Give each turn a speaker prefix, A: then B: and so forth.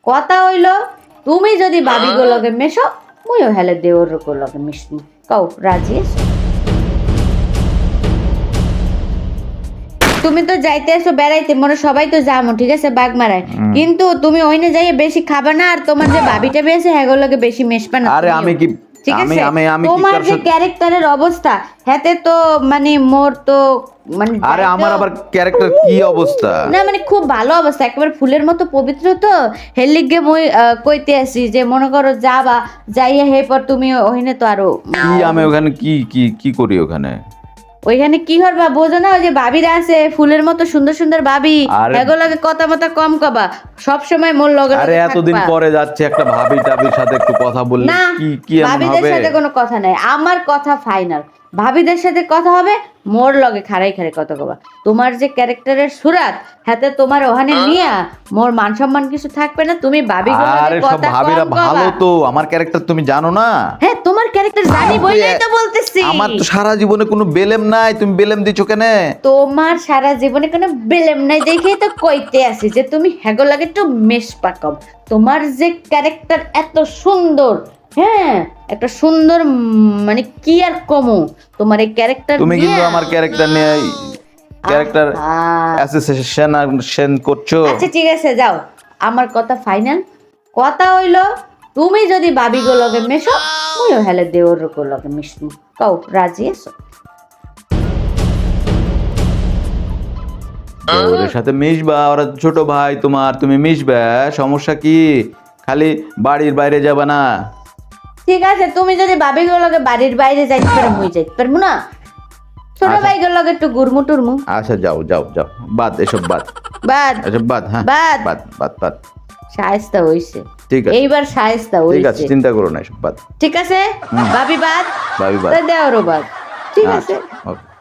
A: কথা হইল তুমি যদি ভাবি গো লগে মেশো মুইও হেলে দেওর গো লগে মিশমু কও রাজি আছো? তুমি তো যাইতে এসো বেড়াইতে মনে সবাই তো যাবো ঠিক আছে বাঘ মারায় কিন্তু তুমি ওইনে যাইয়ে বেশি খাবা না আর তোমার যে ভাবিটা বেশি হ্যাগো লগে বেশি মেশবা না
B: আরে আমি কি
A: ঠিক আছে
B: আমি
A: তোমার যে ক্যারেক্টারের অবস্থা হাতে তো মানে মোর তো মানে
B: আরে আমার আবার ক্যারেক্টার কি অবস্থা
A: না মানে খুব ভালো অবস্থা একেবারে ফুলের মতো পবিত্র তো হেলিগে মই কইতে আসি যে মনে করো যাবা যাইয়া হে পর তুমি ওখানে তো আরো
B: কি আমি ওখানে কি কি কি করি ওখানে
A: ওইখানে কি করবা বোঝো না ওই যে ভাবিরা আছে ফুলের মতো সুন্দর সুন্দর ভাবি
B: আরে-
A: এগুলোকে কথা মতো কম কবা সব সময় মোর লগে
B: আরে
A: লগে
B: এতদিন
A: থাকবা।
B: পরে যাচ্ছে একটা ভাবি টাবির সাথে একটু কথা বললে
A: না
B: কি কি এমন
A: ভাবিদের
B: হবে
A: সাথে কোনো কথা নাই আমার কথা ফাইনাল ভাবিদের সাথে কথা হবে মোর লগে খাড়াই খাড়াই কথা কবা তোমার যে ক্যারেক্টারের সুরাত হাতে তোমার ওখানে নিয়া মোর মান সম্মান কিছু থাকবে না তুমি ভাবি
B: আরে সব
A: কথা
B: ভাবিরা
A: কম
B: ভালো
A: কবা
B: তো আমার ক্যারেক্টার তুমি জানো না
A: হ্যাঁ তোমার ক্যারেক্টার জানি বলেই তো বলতেছি
B: আমার তো সারা জীবনে কোনো বেলেম নাই তুমি বেলেম দিছো কেন
A: তোমার সারা জীবনে কোনো বেলেম নাই দেখেই তো কইতে আসি যে তুমি হ্যাগো লাগে একটু মেশ পাকম তোমার যে ক্যারেক্টার এত সুন্দর হ্যাঁ একটা সুন্দর মানে কি আর কমু তোমার এই ক্যারেক্টার
B: তুমি কিন্তু আমার ক্যারেক্টার নিয়ে ক্যারেক্টার অ্যাসোসিয়েশন করছো
A: আচ্ছা ঠিক আছে যাও আমার কথা ফাইনাল কথা হইল তুমি যদি ভাবি গো লগে মেশো মুইও হেলে দেওর গো লগে মিশমু কও রাজি আছো?
B: ওদের সাথে মিশবা ওরা ছোট ভাই তোমার তুমি মিশবা সমস্যা কি খালি বাড়ির বাইরে যাবা না
A: ঠিক আছে তুমি যদি ভাবি গো লগে বাড়ির বাইরে যাইতে পারো মুই যাইতে পারবো না ছোট
B: আচ্ছা।
A: ভাই গো লগে একটু গুরমু টুরমু
B: আচ্ছা যাও যাও যাও বাদ এসব বাদ
A: বাদ
B: এসব বাদ হ্যাঁ
A: বাদ।
B: বাদ বাদ বাদ
A: শায়েস্তা হইছে
B: ঠিক আছে
A: এইবার শায়েস্তা
B: ঠিক আছে
A: হইছে
B: চিন্তা করো না এসব বাদ
A: ঠিক আছে ভাবি বাদ
B: ভাবি বাদ
A: দেওরও বাদ ঠিক আছে
B: ওকে